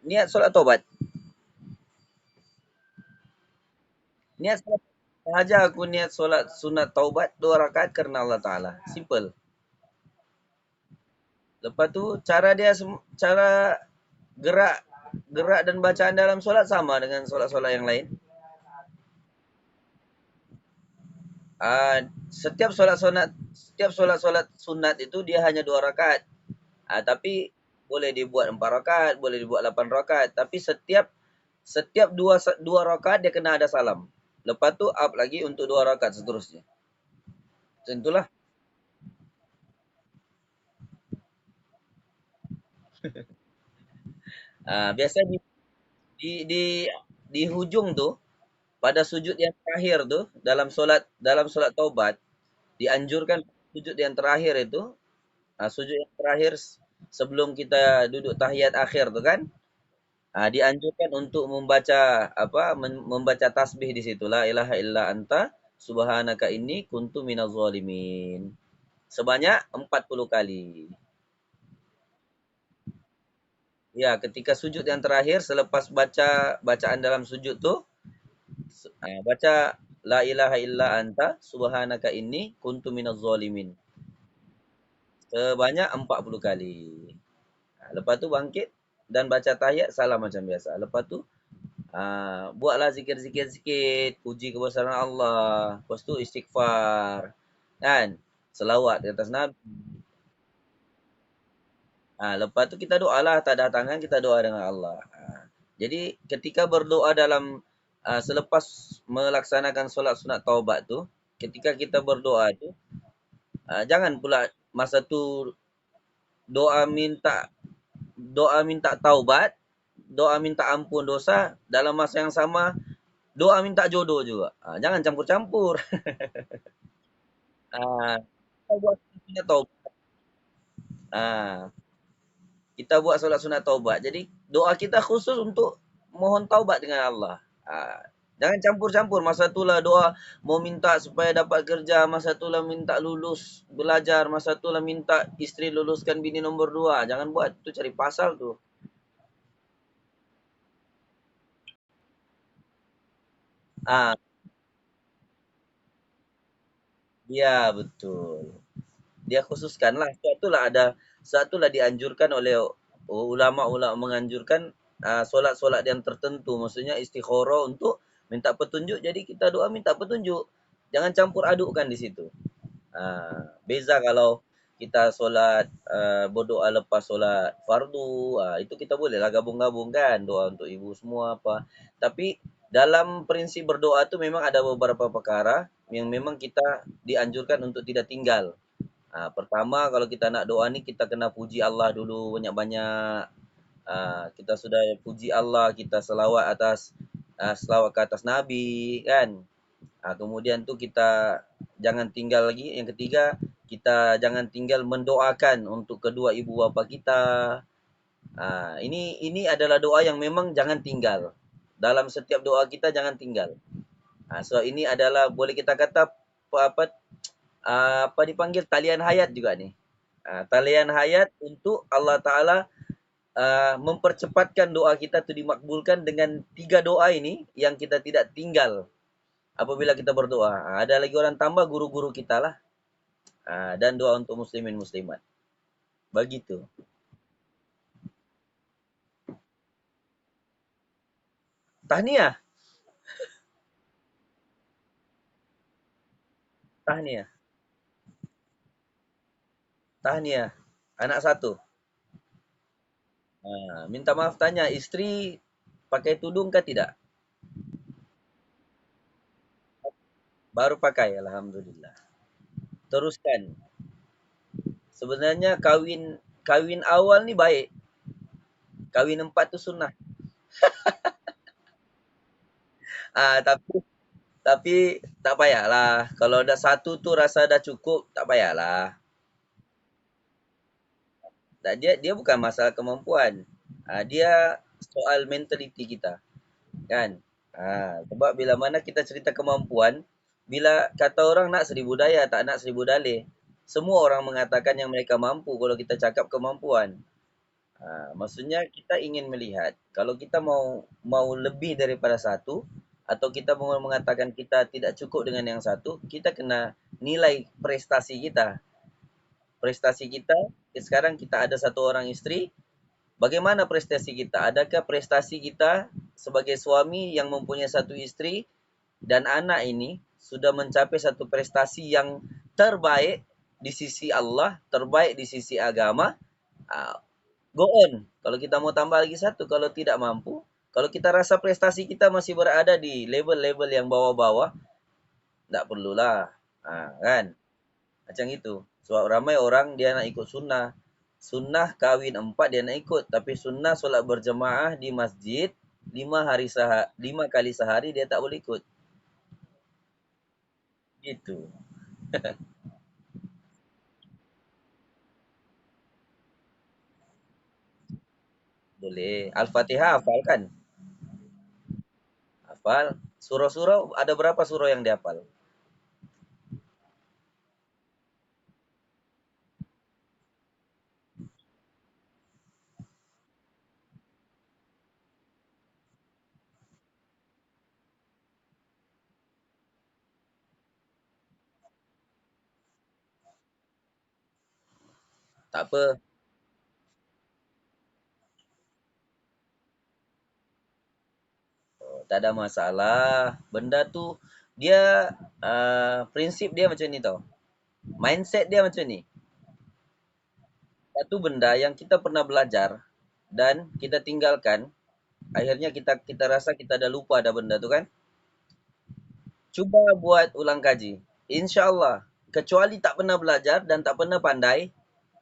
Niat solat taubat. Niat solat saja aku niat solat sunat taubat 2 rakaat karena Allah Taala. Simple. Lepas tu cara dia cara gerak gerak dan bacaan dalam solat sama dengan solat-solat yang lain. Setiap solat-solat sunat itu dia hanya 2 rakaat. Tapi boleh dibuat 4 rakaat, boleh dibuat 8 rakaat. Tapi setiap setiap dua rakaat dia kena ada salam. Lepas tu up lagi untuk 2 rakaat seterusnya. Macam itulah. Biasa di hujung tu pada sujud yang terakhir tu dalam solat taubat dianjurkan sujud yang terakhir itu, sujud yang terakhir sebelum kita duduk tahiyat akhir tu kan, dianjurkan untuk membaca membaca tasbih di situ, la ilaha illa anta subhanaka inni kuntu minaz zalimin. Sebanyak 40 kali. Ya, ketika sujud yang terakhir selepas baca bacaan dalam sujud tu, baca la ilaha illa anta subhanaka inni kuntu minaz zalimin. Sebanyak 40 kali. Lepas tu bangkit dan baca tahiyat salam macam biasa. Lepas tu buatlah zikir-zikir sikit, puji kebesaran Allah. Lepas tu istighfar. Kan? Selawat di atas Nabi. Lepas tu kita doalah, tak ada tangan kita doa dengan Allah. Jadi ketika berdoa dalam selepas melaksanakan solat sunat taubat tu, ketika kita berdoa tu, jangan pula masa tu doa minta doa minta taubat, doa minta ampun dosa, dalam masa yang sama doa minta jodoh juga. Jangan campur-campur. Ah, kita buat sunat taubat. Ah, kita buat solat sunat taubat. Jadi doa kita khusus untuk mohon taubat dengan Allah. Jangan campur-campur. Masa itulah doa mau minta supaya dapat kerja, masa itulah minta lulus belajar, masa itulah minta isteri luluskan bini nombor 2. Jangan buat, itu cari pasal tuh. Ah, iya betul. Dia khususkanlah. Satulah dianjurkan oleh ulama-ulama menganjurkan solat-solat yang tertentu. Maksudnya istikharah untuk minta petunjuk. Jadi kita doa minta petunjuk. Jangan campur adukkan di situ. Beza kalau kita solat berdoa lepas solat fardu, itu kita bolehlah gabung-gabung kan doa untuk ibu semua apa. Tapi dalam prinsip berdoa tu memang ada beberapa perkara yang memang kita dianjurkan untuk tidak tinggal. Pertama kalau kita nak doa ni kita kena puji Allah dulu banyak-banyak. Kita sudah puji Allah, kita selawat ke atas Nabi kan. Kemudian tu kita jangan tinggal lagi. Yang ketiga, kita jangan tinggal mendoakan untuk kedua ibu bapa kita. Ini adalah doa yang memang jangan tinggal. Dalam setiap doa kita jangan tinggal. So ini adalah boleh kita kata apa apa dipanggil talian hayat juga nih. Talian hayat untuk Allah Taala mempercepatkan doa kita tu dimakbulkan dengan 3 doa ini yang kita tidak tinggal apabila kita berdoa. Ada lagi orang tambah guru-guru kita lah. Dan doa untuk muslimin muslimat. Begitu. Tahniah, tahniah, tahniah. Anak satu. Minta maaf tanya, istri pakai tudung kah tidak? Baru pakai, alhamdulillah. Teruskan. Sebenarnya kawin kawin awal ni baik. Kawin 4 tu sunnah. Tapi tak payahlah. Kalau dah satu tu rasa dah cukup, tak payahlah. Dia dia bukan masalah kemampuan. Dia soal mentaliti kita, kan? Sebab bila mana kita cerita kemampuan, bila kata orang nak 1000 daya, tak nak 1000 dalih. Semua orang mengatakan yang mereka mampu kalau kita cakap kemampuan. Maksudnya kita ingin melihat kalau kita mau mau lebih daripada satu atau kita mau mengatakan kita tidak cukup dengan yang satu, kita kena nilai prestasi kita. Prestasi kita, sekarang kita ada satu orang istri, bagaimana prestasi kita? Adakah prestasi kita sebagai suami yang mempunyai satu istri dan anak ini sudah mencapai satu prestasi yang terbaik di sisi Allah, terbaik di sisi agama? Ah, Go on. Kalau kita mau tambah lagi satu, kalau tidak mampu, kalau kita rasa prestasi kita masih berada di level-level yang bawah-bawah, tidak perlulah. Kan? Macam itu. Sebab ramai orang dia nak ikut sunnah. Sunnah kawin 4 dia nak ikut. Tapi sunnah solat berjemaah di masjid 5 kali sehari dia tak boleh ikut. Gitu. Boleh. Al-Fatihah hafal kan? Hafal. Surah-surah ada berapa surah yang dihafal? Tak apa. Tak ada masalah. Benda tu dia prinsip dia macam ni tau. Mindset dia macam ni. Satu benda yang kita pernah belajar dan kita tinggalkan, akhirnya kita kita rasa kita dah lupa ada benda tu kan. Cuba buat ulang kaji. InsyaAllah. Kecuali tak pernah belajar dan tak pernah pandai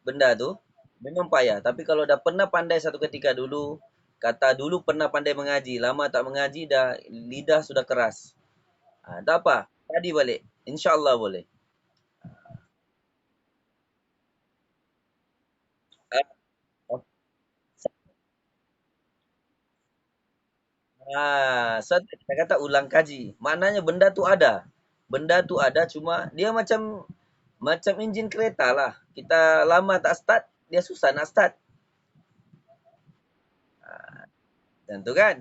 benda tu, memang payah. Tapi kalau dah pernah pandai satu ketika dulu, kata dulu pernah pandai mengaji, lama tak mengaji dah lidah sudah keras. Tak apa, tadi balik. InsyaAllah boleh. Ah, oh, so kita kata ulang kaji. Maknanya benda tu ada. Benda tu ada cuma dia macam macam enjin kereta lah. Kita lama tak start, dia susah nak start. Tentu kan?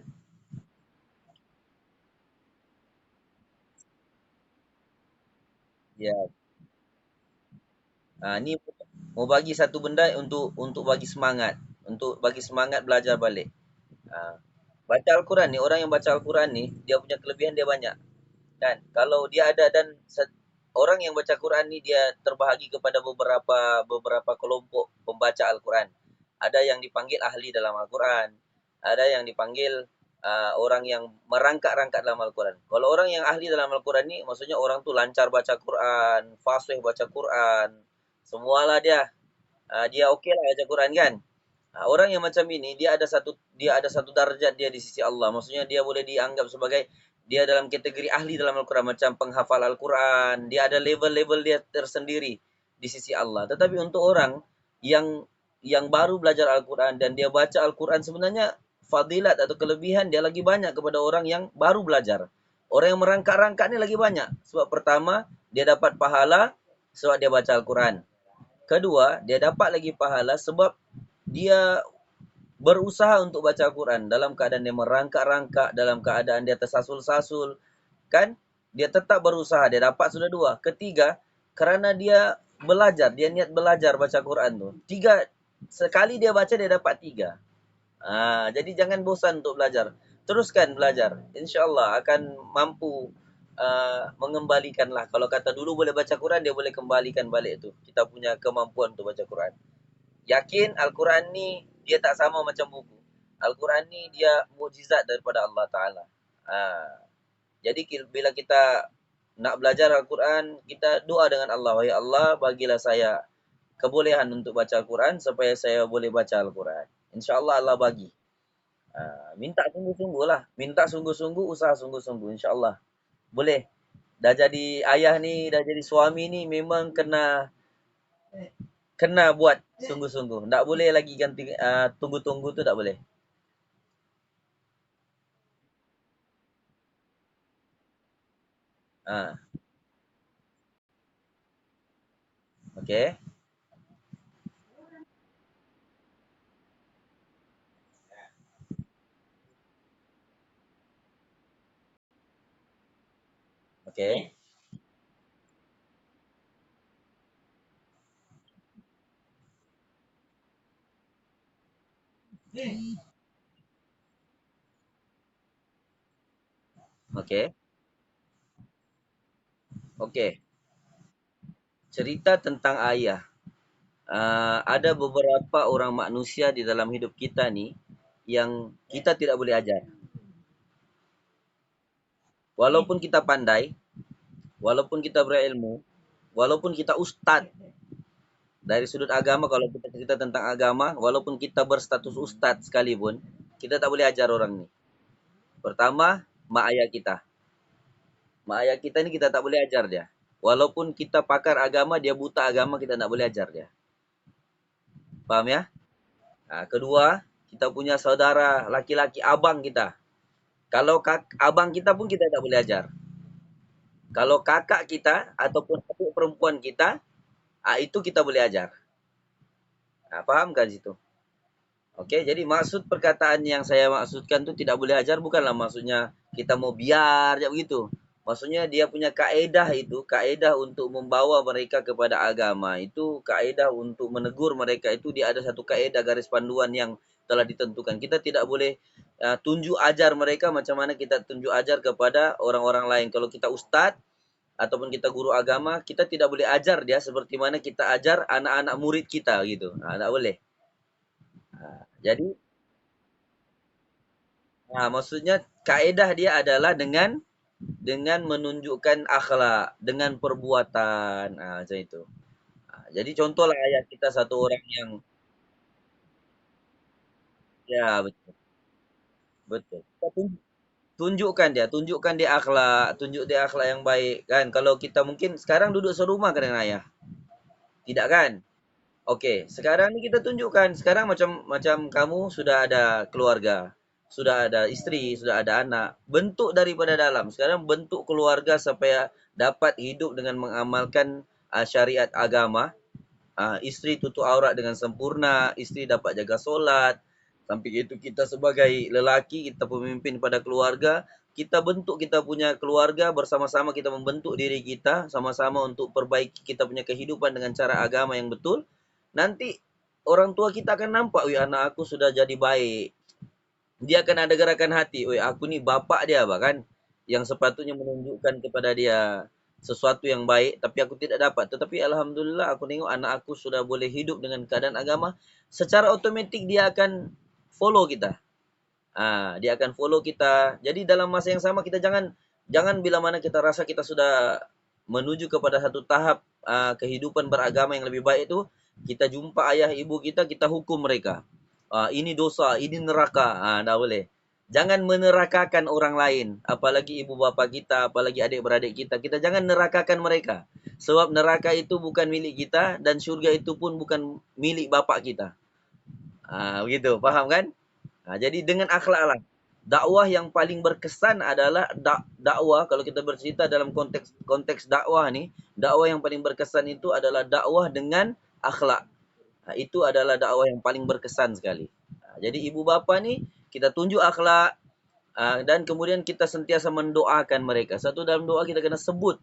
Ya. Ni mau bagi satu benda untuk bagi semangat, untuk bagi semangat belajar balik. Ah, Baca Al-Quran ni, orang yang baca Al-Quran ni, dia punya kelebihan dia banyak. Kan? Kalau dia ada dan orang yang baca Quran ni dia terbahagi kepada beberapa beberapa kelompok pembaca Al-Quran. Ada yang dipanggil ahli dalam Al-Quran, ada yang dipanggil orang yang merangkak-rangkak dalam Al-Quran. Kalau orang yang ahli dalam Al-Quran ni maksudnya orang tu lancar baca Quran, fasih baca Quran, semualah dia okey lah baca Quran kan. Orang yang macam ini dia ada satu darjat dia di sisi Allah. Maksudnya dia boleh dianggap sebagai dia dalam kategori ahli dalam Al-Quran macam penghafal Al-Quran. Dia ada level-level dia tersendiri di sisi Allah. Tetapi untuk orang yang baru belajar Al-Quran dan dia baca Al-Quran sebenarnya fadilat atau kelebihan dia lagi banyak kepada orang yang baru belajar. Orang yang merangkak-rangkak ni lagi banyak. Sebab pertama, dia dapat pahala sebab dia baca Al-Quran. Kedua, dia dapat lagi pahala sebab dia berusaha untuk baca Al-Quran dalam keadaan dia merangkak-rangkak, dalam keadaan dia tersasul-sasul, kan? Dia tetap berusaha, dia dapat sudah dua. Ketiga, kerana dia belajar, dia niat belajar baca Quran tu. Tiga, sekali dia baca dia dapat tiga. Jadi jangan bosan untuk belajar. Teruskan belajar. InsyaAllah akan mampu mengembalikan lah. Kalau kata dulu boleh baca Quran, dia boleh kembalikan balik tu. Kita punya kemampuan untuk baca Quran. Yakin Al-Quran ni dia tak sama macam buku. Al-Quran ni dia mukjizat daripada Allah Ta'ala. Ha. Jadi bila kita nak belajar Al-Quran, kita doa dengan Allah. Wahai Allah, bagilah saya kebolehan untuk baca Al-Quran supaya saya boleh baca Al-Quran. InsyaAllah Allah bagi. Minta sungguh-sungguh lah. Minta sungguh-sungguh, usaha sungguh-sungguh. InsyaAllah. Boleh. Dah jadi ayah ni, dah jadi suami ni memang kena kena buat sungguh-sungguh. Tak boleh lagi ganti tunggu-tunggu tu tak boleh. Ha, okey. Oke. Oke. Oke. Cerita tentang ayah. Ada beberapa orang manusia di dalam hidup kita nih yang kita tidak boleh ajar. Walaupun kita pandai, walaupun kita berilmu, walaupun kita ustadz dari sudut agama, kalau kita cerita tentang agama, walaupun kita berstatus ustadz sekalipun, kita tak boleh ajar orang ini. Pertama, mak ayah kita. Mak ayah kita ini kita tak boleh ajar dia. Walaupun kita pakar agama, dia buta agama, kita tak boleh ajar dia. Paham ya? Kedua, kita punya saudara laki-laki abang kita. Kalau abang kita pun kita tak boleh ajar. Kalau kakak kita ataupun adik perempuan kita, itu kita boleh ajar. Paham kan situ? Oke, jadi maksud perkataan yang saya maksudkan tu tidak boleh ajar bukanlah maksudnya kita mau biar ya begitu. Maksudnya dia punya kaedah itu, kaedah untuk membawa mereka kepada agama itu, kaedah untuk menegur mereka itu, dia ada satu kaedah garis panduan yang telah ditentukan. Kita tidak boleh tunjuk ajar mereka macam mana kita tunjuk ajar kepada orang-orang lain. Kalau kita ustadz ataupun kita guru agama, kita tidak boleh ajar dia seperti mana kita ajar anak-anak murid kita gitu. Tak boleh. Jadi maksudnya kaedah dia adalah dengan menunjukkan akhlak, dengan perbuatan, macam itu. Jadi contohlah ayat kita satu orang yang ya betul, betul. Kita tunjukkan dia akhlak, tunjuk dia akhlak yang baik kan. Kalau kita mungkin sekarang duduk serumah kan dengan ayah, tidak kan? Oke, sekarang ni kita tunjukkan. Sekarang macam macam kamu sudah ada keluarga, sudah ada istri, sudah ada anak. Bentuk daripada dalam. Sekarang bentuk keluarga supaya dapat hidup dengan mengamalkan syariat agama. Istri tutup aurat dengan sempurna, istri dapat jaga solat. Sampai itu kita sebagai lelaki, kita pemimpin pada keluarga, kita bentuk kita punya keluarga bersama-sama, kita membentuk diri kita sama-sama untuk perbaiki kita punya kehidupan dengan cara agama yang betul. Nanti orang tua kita akan nampak, "Wih, anak aku sudah jadi baik." Dia akan ada gerakan hati, "Wih, aku ni bapak dia bahkan yang sepatutnya menunjukkan kepada dia sesuatu yang baik, tapi aku tidak dapat. Tetapi alhamdulillah aku tengok anak aku sudah boleh hidup dengan keadaan agama." Secara otomatik dia akan follow kita. Dia akan follow kita. Jadi dalam masa yang sama kita jangan jangan bila mana kita rasa kita sudah menuju kepada satu tahap kehidupan beragama yang lebih baik itu, kita jumpa ayah ibu kita, kita hukum mereka. Ini dosa, ini neraka. Tak boleh. Jangan menerakakan orang lain, apalagi ibu bapa kita, apalagi adik-beradik kita. Kita jangan nerakakan mereka. Sebab neraka itu bukan milik kita dan syurga itu pun bukan milik bapak kita. Begitu, faham kan? Jadi dengan akhlak lah. Dakwah yang paling berkesan adalah dakwah, kalau kita bercerita dalam konteks dakwah ni, dakwah yang paling berkesan itu adalah dakwah dengan akhlak. Itu adalah dakwah yang paling berkesan sekali. Jadi ibu bapa ni kita tunjuk akhlak, dan kemudian kita sentiasa mendoakan mereka. Satu dalam doa kita kena sebut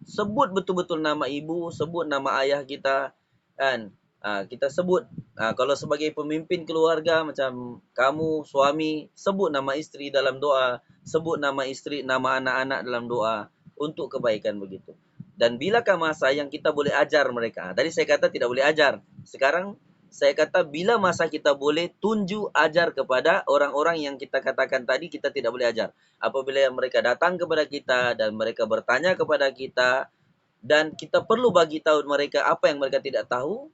betul-betul nama ibu, sebut nama ayah kita kan. Kita sebut, kalau sebagai pemimpin keluarga macam kamu suami, sebut nama isteri dalam doa, sebut nama isteri, nama anak-anak dalam doa untuk kebaikan begitu. Dan bilakah masa yang kita boleh ajar mereka? Tadi saya kata tidak boleh ajar. Sekarang saya kata bila masa kita boleh tunjuk ajar kepada orang-orang yang kita katakan tadi kita tidak boleh ajar. Apabila mereka datang kepada kita dan mereka bertanya kepada kita dan kita perlu bagi tahu mereka apa yang mereka tidak tahu,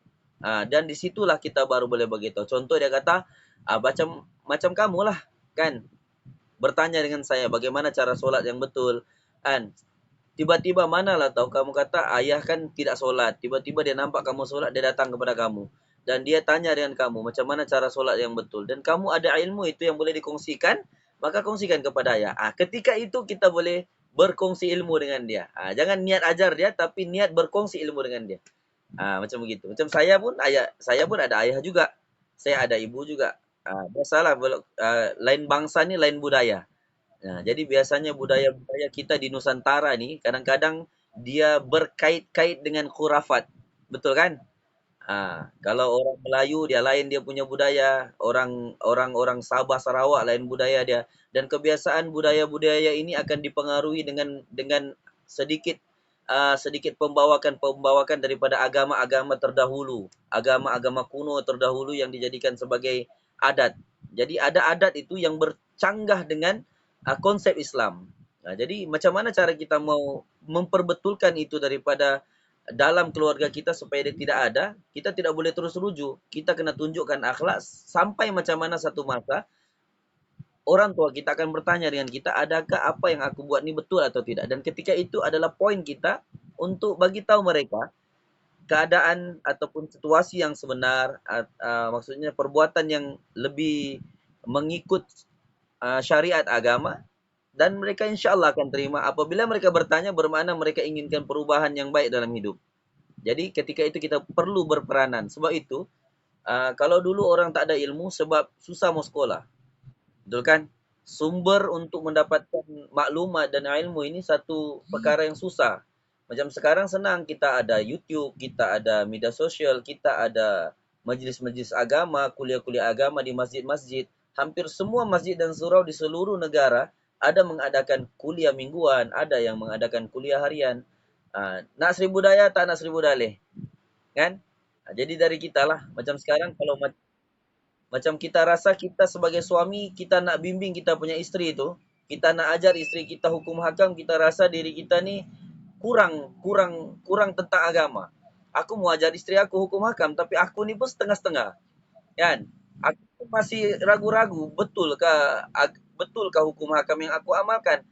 dan disitulah kita baru boleh beritahu. Contoh dia kata, macam kamu lah kan, bertanya dengan saya bagaimana cara solat yang betul kan. Tiba-tiba manalah tahu kamu kata ayah kan tidak solat. Tiba-tiba dia nampak kamu solat, dia datang kepada kamu. Dan dia tanya dengan kamu macam mana cara solat yang betul. Dan kamu ada ilmu itu yang boleh dikongsikan, maka kongsikan kepada ayah. Ketika itu kita boleh berkongsi ilmu dengan dia. Jangan niat ajar dia, tapi niat berkongsi ilmu dengan dia. Macam begitu. Macam saya pun ada ayah juga. Saya ada ibu juga. Biasalah lain bangsa ni lain budaya. Nah, jadi biasanya budaya-budaya kita di Nusantara nih kadang-kadang dia berkait-kait dengan khurafat. Betul kan? Kalau orang Melayu dia lain dia punya budaya, orang Sabah, Sarawak lain budaya dia. Dan kebiasaan budaya-budaya ini akan dipengaruhi dengan sedikit sedikit pembawakan daripada agama-agama terdahulu, agama-agama kuno terdahulu yang dijadikan sebagai adat. Jadi ada adat itu yang bercanggah dengan konsep Islam. Jadi macam mana cara kita mau memperbetulkan itu daripada dalam keluarga kita supaya dia tidak ada, kita tidak boleh terus rujuk. Kita kena tunjukkan akhlak sampai macam mana satu masa orang tua kita akan bertanya dengan kita, adakah apa yang aku buat ini betul atau tidak? Dan ketika itu adalah poin kita untuk bagi tahu mereka keadaan ataupun situasi yang sebenar, maksudnya perbuatan yang lebih mengikut syariat agama, dan mereka insya Allah akan terima. Apabila mereka bertanya, bermakna mereka inginkan perubahan yang baik dalam hidup. Jadi ketika itu kita perlu berperanan. Sebab itu, kalau dulu orang tak ada ilmu sebab susah mau sekolah. Betul kan? Sumber untuk mendapatkan maklumat dan ilmu ini satu perkara yang susah. Macam sekarang senang, kita ada YouTube, kita ada media sosial, kita ada majlis-majlis agama, kuliah-kuliah agama di masjid-masjid. Hampir semua masjid dan surau di seluruh negara ada mengadakan kuliah mingguan, ada yang mengadakan kuliah harian. Nak seribu daya, tak nak seribu dalih. Kan? Jadi dari kita lah. Macam sekarang kalau macam kita rasa kita sebagai suami, kita nak bimbing kita punya isteri itu, kita nak ajar isteri kita hukum hakam, kita rasa diri kita ni kurang kurang kurang tentang agama. Aku mau ajar isteri aku hukum hakam, tapi aku ni pun setengah-setengah. Kan? Aku masih ragu-ragu, betulkah hukum hakam yang aku amalkan?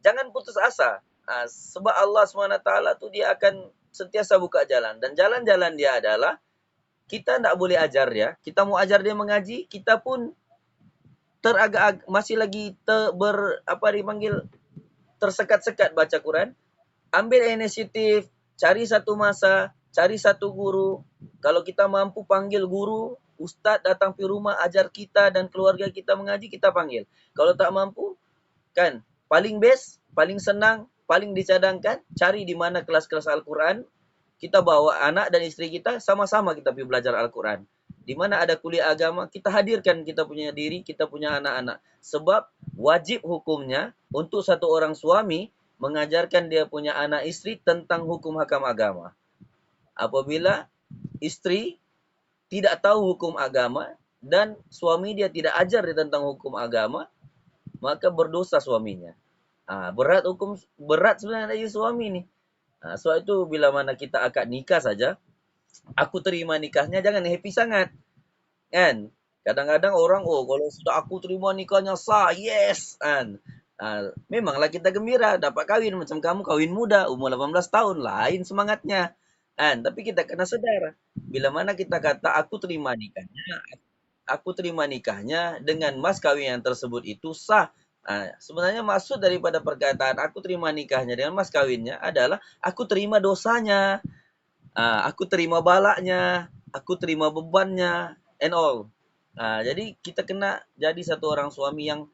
Jangan putus asa. Sebab Allah SWT tu dia akan sentiasa buka jalan. Dan jalan-jalan dia adalah kita tak boleh ajar dia. Kita mau ajar dia mengaji, kita pun masih lagi dipanggil tersekat-sekat baca Quran. Ambil inisiatif, cari satu masa, cari satu guru. Kalau kita mampu panggil guru, ustaz datang ke rumah ajar kita dan keluarga kita mengaji, kita panggil. Kalau tak mampu, kan paling best, paling senang, paling dicadangkan, cari di mana kelas-kelas Al-Quran, kita bawa anak dan isteri kita, sama-sama kita pergi belajar Al-Quran. Di mana ada kuliah agama, kita hadirkan kita punya diri, kita punya anak-anak. Sebab wajib hukumnya untuk satu orang suami mengajarkan dia punya anak isteri tentang hukum hakam agama. Apabila isteri tidak tahu hukum agama dan suami dia tidak ajar dia tentang hukum agama, maka berdosa suaminya. Berat sebenarnya dari suami ni. Sebab itu bila mana kita akad nikah saja, aku terima nikahnya jangan happy sangat. Kan? Kadang-kadang orang, oh kalau sudah aku terima nikahnya sah, yes. Kan? Memanglah kita gembira dapat kahwin macam kamu kahwin muda umur 18 tahun, lain semangatnya. Kan? Tapi kita kena sedar bila mana kita kata aku terima nikahnya dengan mas kawin yang tersebut itu sah. Sebenarnya maksud daripada perkataan aku terima nikahnya dengan mas kawinnya adalah aku terima dosanya, aku terima balaknya, aku terima bebannya, and all. Jadi kita kena jadi satu orang suami yang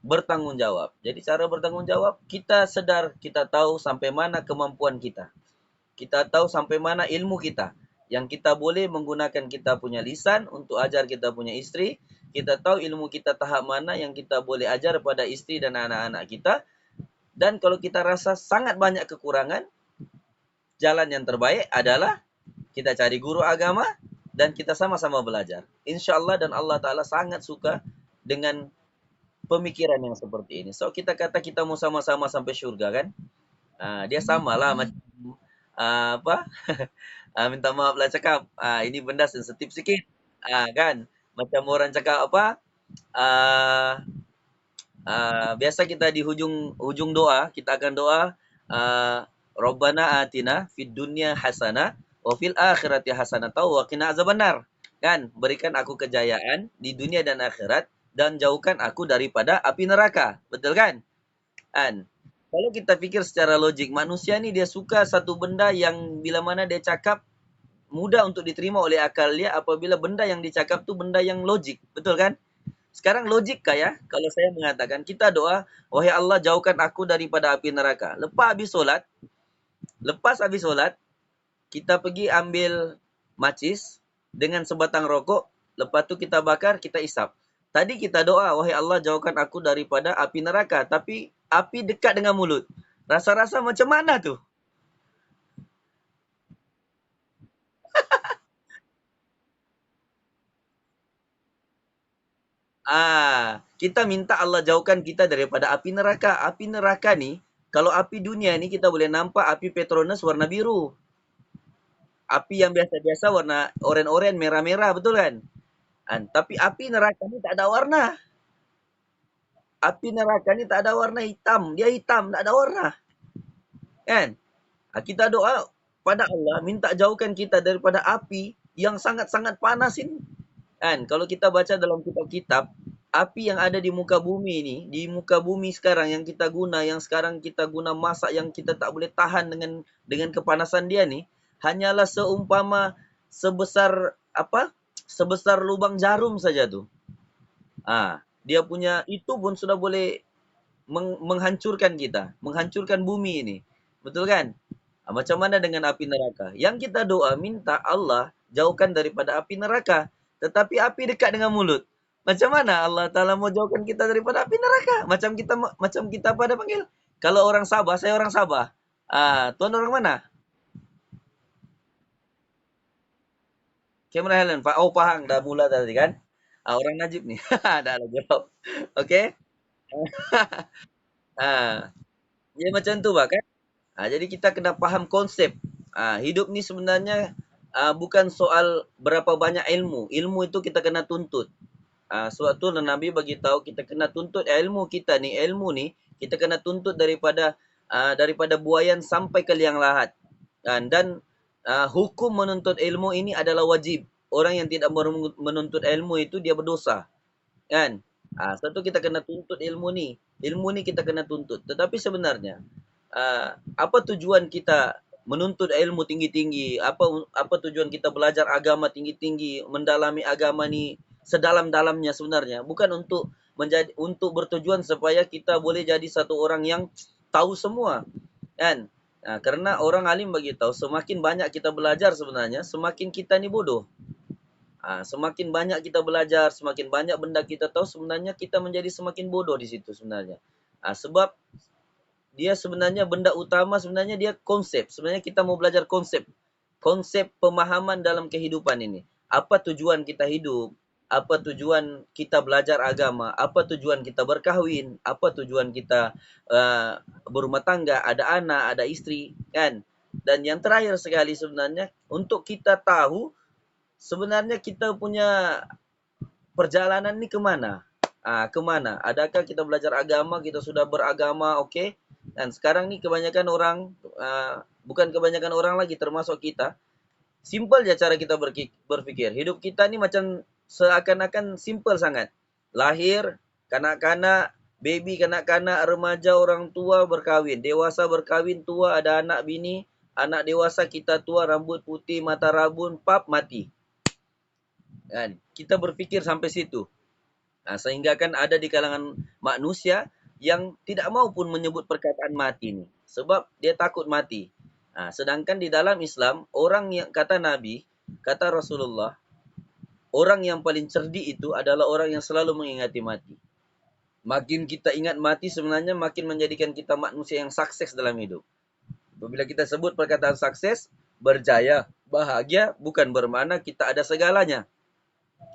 bertanggung jawab. Jadi cara bertanggung jawab, kita sedar, kita tahu sampai mana kemampuan kita. Kita tahu sampai mana ilmu kita. Yang kita boleh menggunakan kita punya lisan untuk ajar kita punya isteri. Kita tahu ilmu kita tahap mana yang kita boleh ajar pada isteri dan anak-anak kita. Dan kalau kita rasa sangat banyak kekurangan, jalan yang terbaik adalah kita cari guru agama dan kita sama-sama belajar. InsyaAllah dan Allah Ta'ala sangat suka dengan pemikiran yang seperti ini. So kita kata kita mau sama-sama sampai syurga kan? Dia samalah macam minta maaf lah cakap. Ini benda sensitif sikit. Kan? Macam orang cakap apa? Biasa kita di hujung doa, kita akan doa Rabbana atina fid dunya hasanah wa fil akhirati hasanah wa qina azabannar. Kan? Berikan aku kejayaan di dunia dan akhirat dan jauhkan aku daripada api neraka. Betul kan? Kan? Kalau kita fikir secara logik, manusia ni dia suka satu benda yang bila mana dia cakap mudah untuk diterima oleh akal dia apabila benda yang dicakap tu benda yang logik. Betul kan? Sekarang logik ya kalau saya mengatakan kita doa, wahai Allah jauhkan aku daripada api neraka. Lepas habis solat, kita pergi ambil macis dengan sebatang rokok, lepas tu kita bakar, kita isap. Tadi kita doa, wahai Allah jauhkan aku daripada api neraka, tapi api dekat dengan mulut. Rasa-rasa macam mana tu? Kita minta Allah jauhkan kita daripada api neraka. Api neraka ni, kalau api dunia ni kita boleh nampak api Petronas warna biru. Api yang biasa-biasa warna oren-oren, merah-merah, betul kan? Tapi api neraka ni tak ada warna. Api neraka ni tak ada warna, hitam. Dia hitam, tak ada warna. Kan? Kita doa pada Allah, minta jauhkan kita daripada api yang sangat-sangat panas ini. Kan? Kalau kita baca dalam kitab-kitab, api yang ada di muka bumi ni, di muka bumi sekarang yang kita guna, yang sekarang kita guna masak, yang kita tak boleh tahan dengan kepanasan dia ni, hanyalah seumpama sebesar apa? Sebesar lubang jarum saja tu. Dia punya itu pun sudah boleh menghancurkan kita, menghancurkan bumi ini. Betul kan? Macam mana dengan api neraka? Yang kita doa minta Allah jauhkan daripada api neraka. Tetapi api dekat dengan mulut. Macam mana Allah Ta'ala mau jauhkan kita daripada api neraka? Macam kita pada panggil. Kalau orang Sabah, saya orang Sabah. Tuan orang mana? Cameron Highland. Oh, Pahang. Dah mula tadi kan? Orang Najib ni. Dah lah jawab. Okay? Ya macam tu bah kan? Jadi kita kena faham konsep. Hidup ni sebenarnya bukan soal berapa banyak ilmu. Ilmu itu kita kena tuntut. Sebab tu Nabi bagi tahu kita kena tuntut ilmu kita ni. Ilmu ni kita kena tuntut daripada buayan sampai ke liang lahat. Dan hukum menuntut ilmu ini adalah wajib. Orang yang tidak menuntut ilmu itu dia berdosa. Kan? Sebab tu kita kena tuntut ilmu ni. Ilmu ni kita kena tuntut. Tetapi sebenarnya apa tujuan kita menuntut ilmu tinggi-tinggi? Apa tujuan kita belajar agama tinggi-tinggi, mendalami agama ni sedalam-dalamnya sebenarnya? Bukan untuk bertujuan supaya kita boleh jadi satu orang yang tahu semua. Kan? Karena orang alim bagi tahu semakin banyak kita belajar sebenarnya, semakin kita ni bodoh. Semakin banyak kita belajar, semakin banyak benda kita tahu, sebenarnya kita menjadi semakin bodoh di situ sebenarnya. Sebab dia sebenarnya benda utama sebenarnya dia konsep. Sebenarnya kita mau belajar konsep. Konsep pemahaman dalam kehidupan ini. Apa tujuan kita hidup? Apa tujuan kita belajar agama? Apa tujuan kita berkahwin? Apa tujuan kita berumah tangga, ada anak, ada istri, kan? Dan yang terakhir sekali sebenarnya untuk kita tahu sebenarnya kita punya perjalanan ni kemana? Kemana? Adakah kita belajar agama, kita sudah beragama, okey? Dan sekarang ni kebanyakan orang, bukan kebanyakan orang lagi termasuk kita, simple je cara kita berfikir. Hidup kita ni macam seakan-akan simple sangat. Lahir, kanak-kanak, baby, kanak-kanak, remaja, orang tua berkahwin. Dewasa berkahwin, tua, ada anak bini. Anak dewasa, kita tua, rambut putih, mata rabun, pap, mati. Kan? Kita berfikir sampai situ. Sehingga kan ada di kalangan manusia yang tidak mau pun menyebut perkataan mati ni. Sebab dia takut mati. Sedangkan di dalam Islam, orang yang kata Nabi, kata Rasulullah, orang yang paling cerdik itu adalah orang yang selalu mengingati mati. Makin kita ingat mati sebenarnya makin menjadikan kita manusia yang sukses dalam hidup. Apabila kita sebut perkataan sukses, berjaya, bahagia, bukan bermakna kita ada segalanya.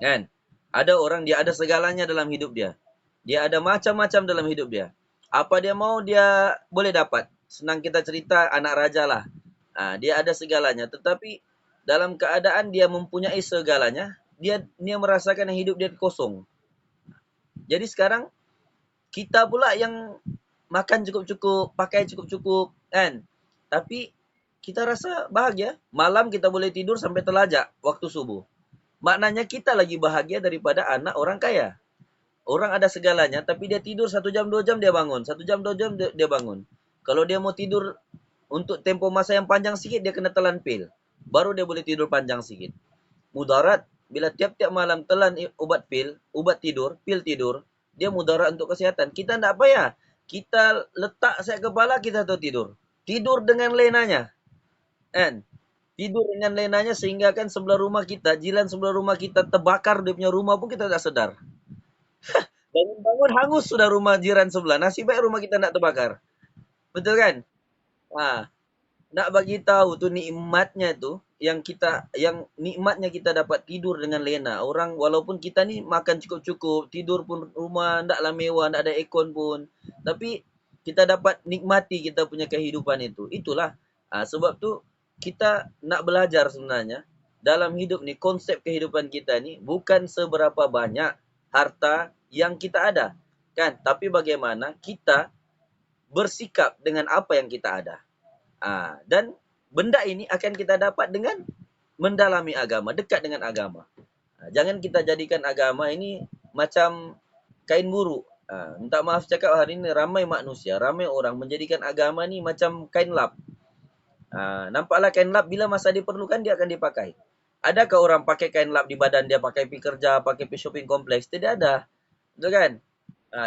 Kan? Ada orang dia ada segalanya dalam hidup dia. Dia ada macam-macam dalam hidup dia. Apa dia mau dia boleh dapat. Senang kita cerita anak raja lah. Dia ada segalanya. Tetapi dalam keadaan dia mempunyai segalanya, dia merasakan hidup dia kosong. Jadi sekarang kita pula yang makan cukup-cukup, pakai cukup-cukup, kan? Tapi kita rasa bahagia. Malam kita boleh tidur sampai terlajak waktu subuh. Maknanya kita lagi bahagia daripada anak orang kaya. Orang ada segalanya, tapi dia tidur 1 jam 2 jam dia bangun. 1 jam 2 jam dia bangun. Kalau dia mau tidur untuk tempoh masa yang panjang sikit, dia kena telan pil. Baru dia boleh tidur panjang sikit. Mudarat bila tiap-tiap malam telan obat pil tidur, dia mudarat untuk kesehatan. Kita enggak payah. Kita letak saya kepala, kita tuh tidur. Tidur dengan lenanya, kan? Tidur dengan lenanya sehingga kan sebelah rumah kita, jiran sebelah rumah kita terbakar dia punya rumah pun kita tak sadar. Bangun-bangun hangus sudah rumah jiran sebelah. Nasib baik rumah kita enggak terbakar. Betul kan? Ah, nak bagi tahu tuh nikmatnya tuh yang nikmatnya kita dapat tidur dengan lena. Orang walaupun kita ni makan cukup-cukup, tidur pun rumah ndaklah mewah, ndak ada aircon pun. Tapi kita dapat nikmati kita punya kehidupan itu. Itulah sebab tuh kita nak belajar sebenarnya dalam hidup ni, konsep kehidupan kita ni bukan seberapa banyak harta yang kita ada, kan? Tapi bagaimana kita bersikap dengan apa yang kita ada. Dan benda ini akan kita dapat dengan mendalami agama, dekat dengan agama. Jangan kita jadikan agama ini macam kain buruk. Minta maaf cakap, hari ini ramai manusia, ramai orang menjadikan agama ni macam kain lap. Nampaklah kain lap bila masa diperlukan dia akan dipakai. Adakah orang pakai kain lap di badan dia, pakai pergi kerja, pakai pergi shopping kompleks? Tidak ada. Betul kan?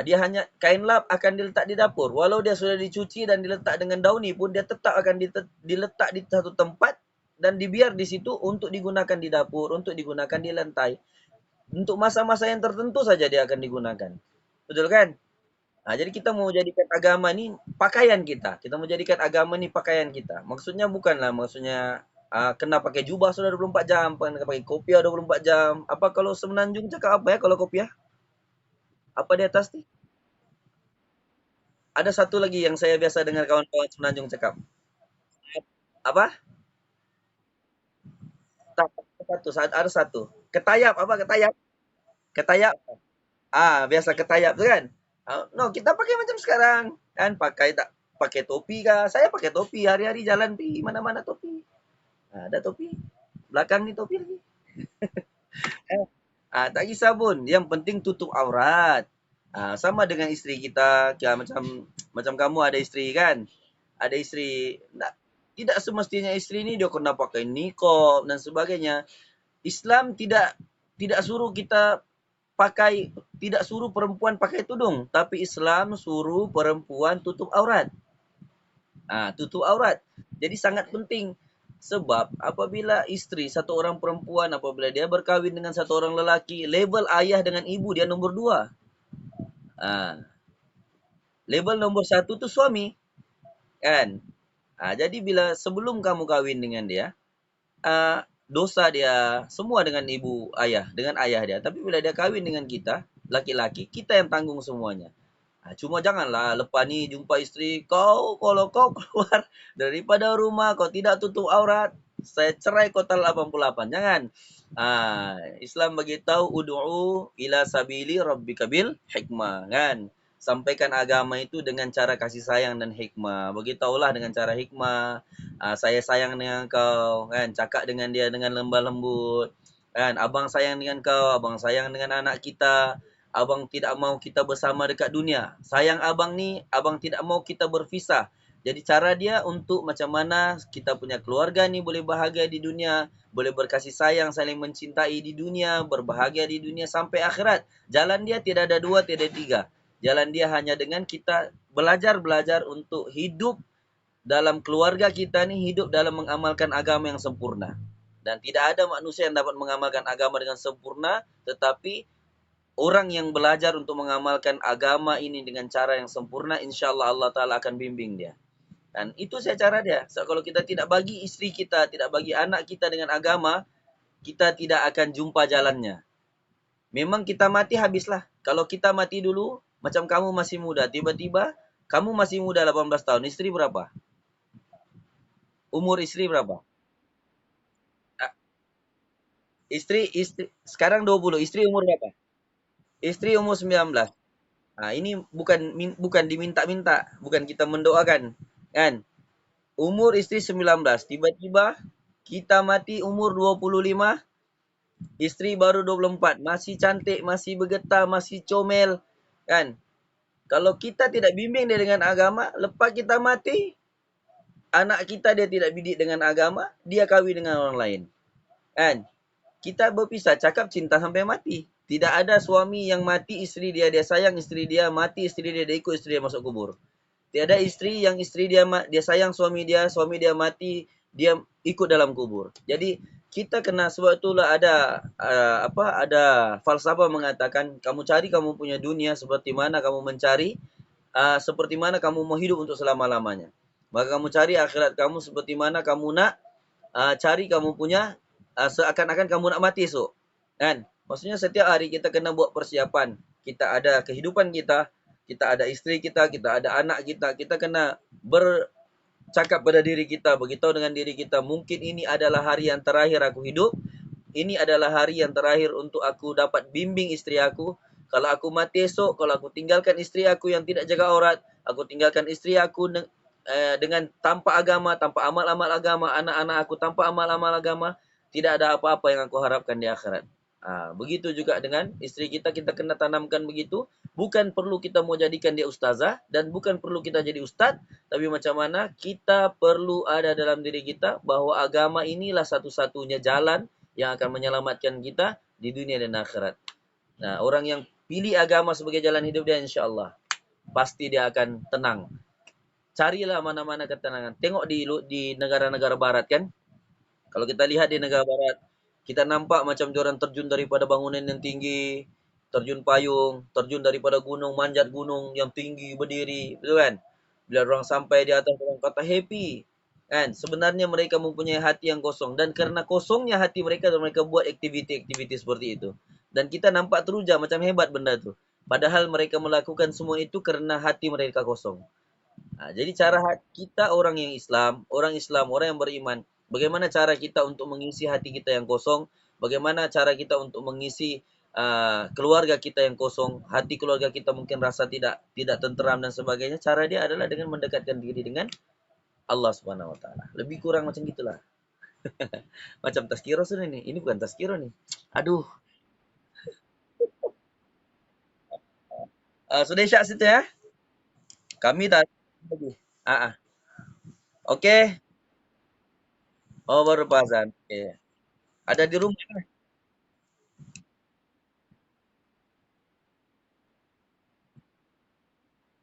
Dia hanya kain lap akan diletak di dapur. Walau dia sudah dicuci dan diletak dengan dauni pun, dia tetap akan diletak di satu tempat dan dibiar di situ untuk digunakan di dapur, untuk digunakan di lantai. Untuk masa-masa yang tertentu saja dia akan digunakan. Betul kan? Jadi kita mau jadikan agama ni pakaian kita. Kita mau jadikan agama ni pakaian kita. Maksudnya bukanlah kena pakai jubah sudah 24 jam, kena pakai kopiah 24 jam. Apa kalau semenanjung cakap apa ya kalau kopiah? Apa di atas ni? Ada satu lagi yang saya biasa dengar kawan-kawan semenanjung cakap. Apa? Tak, ada satu. Ketayap, apa ketayap? Ketayap. Biasa ketayap tu kan. No, kita pakai macam sekarang. Kan pakai tak pakai topi kah? Saya pakai topi hari-hari jalan pi mana-mana topi. Ada topi. Belakang ni topi lagi. Tak kisah pun. Yang penting tutup aurat. Sama dengan isteri kita, macam kamu ada isteri kan? Ada isteri, tidak semestinya isteri ni dia kena pakai niqab dan sebagainya. Islam tidak suruh kita tidak suruh perempuan pakai tudung, tapi Islam suruh perempuan tutup aurat. Tutup aurat. Jadi sangat penting. Sebab apabila isteri satu orang perempuan, apabila dia berkahwin dengan satu orang lelaki, label ayah dengan ibu dia nombor 2. Label nombor 1 tu suami. Kan? Jadi bila sebelum kamu kahwin dengan dia, dosa dia semua dengan ibu ayah, dengan ayah dia. Tapi bila dia kahwin dengan kita, laki-laki, kita yang tanggung semuanya. Cuma janganlah lepas ni jumpa isteri, kalau kau keluar daripada rumah, kau tidak tutup aurat, saya cerai kau tal 88. Jangan. Islam bagi tahu ud'u ila sabili rabbika bil hikmah, kan? Sampaikan agama itu dengan cara kasih sayang dan hikmah. Beritahulah dengan cara hikmah. Saya sayang dengan kau, kan? Cakap dengan dia dengan lembah lembut, kan? Abang sayang dengan kau, abang sayang dengan anak kita. Abang tidak mau kita bersama dekat dunia. Sayang abang ni, abang tidak mau kita berpisah. Jadi cara dia untuk macam mana kita punya keluarga ni boleh bahagia di dunia, boleh berkasih sayang, saling mencintai di dunia, berbahagia di dunia sampai akhirat. Jalan dia tidak ada 2, tidak ada 3. Jalan dia hanya dengan kita belajar untuk hidup dalam keluarga kita ni, hidup dalam mengamalkan agama yang sempurna. Dan tidak ada manusia yang dapat mengamalkan agama dengan sempurna, tetapi orang yang belajar untuk mengamalkan agama ini dengan cara yang sempurna, insyaAllah Allah Ta'ala akan bimbing dia. Dan itu saya cara dia. So, kalau kita tidak bagi isteri kita, tidak bagi anak kita dengan agama, kita tidak akan jumpa jalannya. Memang kita mati habislah. Kalau kita mati dulu, macam kamu masih muda, tiba-tiba kamu masih muda 18 tahun, isteri berapa? Umur isteri berapa? Isteri sekarang 20, isteri umur berapa? Isteri umur 19. Ini bukan diminta-minta, bukan kita mendoakan, kan? Umur isteri 19, tiba-tiba kita mati umur 25, isteri baru 24, masih cantik, masih bergetar, masih comel, kan? Kalau kita tidak bimbing dia dengan agama, lepas kita mati, anak kita dia tidak didik dengan agama, dia kahwin dengan orang lain, kan? kita berpisah, cakap cinta sampai mati. Tidak ada suami yang mati istri dia, dia sayang istri dia, mati istri dia ikut istri dia masuk kubur. Tiada istri yang istri dia dia sayang suami dia mati, dia ikut dalam kubur. Jadi kita kena, sebab itulah ada ada falsafah mengatakan kamu cari kamu punya dunia seperti mana kamu mencari seperti mana kamu mau hidup untuk selama-lamanya. Maka kamu cari akhirat kamu seperti mana kamu nak cari kamu punya seakan-akan kamu nak mati esok. Kan? Maksudnya setiap hari kita kena buat persiapan. Kita ada kehidupan kita ada istri kita ada anak kita kena bercakap pada diri kita, beritahu dengan diri kita, mungkin ini adalah hari yang terakhir aku hidup, ini adalah hari yang terakhir untuk aku dapat bimbing istri aku. Kalau aku mati esok, kalau aku tinggalkan istri aku yang tidak jaga aurat, aku tinggalkan istri aku dengan tanpa agama, tanpa amal-amal agama, anak-anak aku tanpa amal-amal agama, tidak ada apa-apa yang aku harapkan di akhirat. Begitu juga dengan istri kita, kita kena tanamkan begitu. Bukan perlu kita mau jadikan dia ustazah, dan bukan perlu kita jadi ustaz, tapi macam mana kita perlu ada dalam diri kita bahwa agama inilah satu-satunya jalan yang akan menyelamatkan kita di dunia dan akhirat. Nah, orang yang pilih agama sebagai jalan hidup dia, insya Allah pasti dia akan tenang. Carilah mana-mana ketenangan. Tengok di negara-negara barat kan. Kalau kita lihat di negara barat, kita nampak macam orang terjun daripada bangunan yang tinggi, terjun payung, terjun daripada gunung, manjat gunung yang tinggi, berdiri, betul kan? Bila orang sampai di atas, orang kata happy. Kan? Sebenarnya mereka mempunyai hati yang kosong. Dan karena kosongnya hati mereka, mereka buat aktiviti-aktiviti seperti itu. Dan kita nampak teruja macam hebat benda itu. Padahal mereka melakukan semua itu karena hati mereka kosong. Jadi cara kita orang Islam, orang yang beriman, bagaimana cara kita untuk mengisi hati kita yang kosong, bagaimana cara kita untuk mengisi keluarga kita yang kosong, hati keluarga kita mungkin rasa tidak tenteram dan sebagainya. Cara dia adalah dengan mendekatkan diri dengan Allah Subhanahu wa taala. Lebih kurang macam gitulah. Macam tazkirah sudah nih. Ini bukan tazkirah nih. Aduh, sudah isyak situ ya. Kami tak lagi. Ah, ah. Oke. Oh, baru pasang. Oke. Ada di rumah.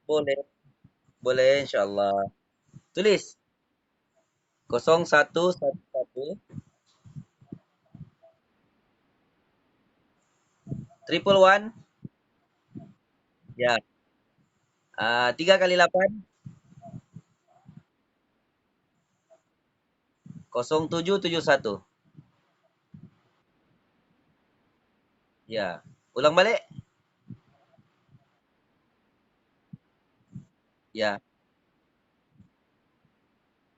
Boleh, boleh insyaallah. Tulis 0111 triple one ya 3 kali 8 0771 ya. Ulang balik ya.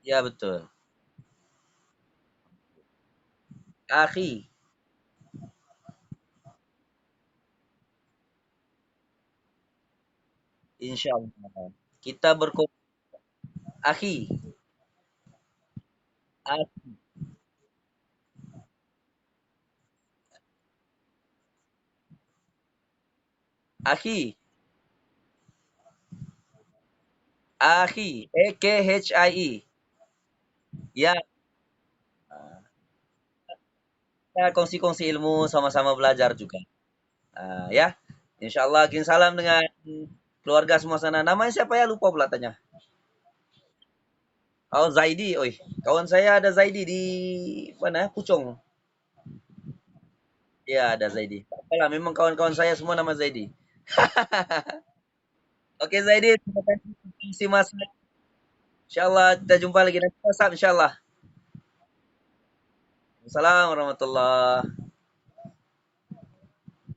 Ya betul. Akhi, insyaallah. Kita akhi, a- akhi, akhi, AKHIE. Ya, kita kongsi-kongsi ilmu sama-sama belajar juga. Ya. Insyaallah kirim salam dengan keluarga semua sana. Namanya siapa ya? Lupa pula tanya. Oh, Zaidi. Oi, kawan saya ada Zaidi di mana? Pucung. Ya, ada Zaidi. Apalah, memang kawan-kawan saya semua nama Zaidi. Oke, Zaidi, terima kasih Mas. Insyaallah kita jumpa lagi nanti WhatsApp insyaallah. Assalamualaikum warahmatullahi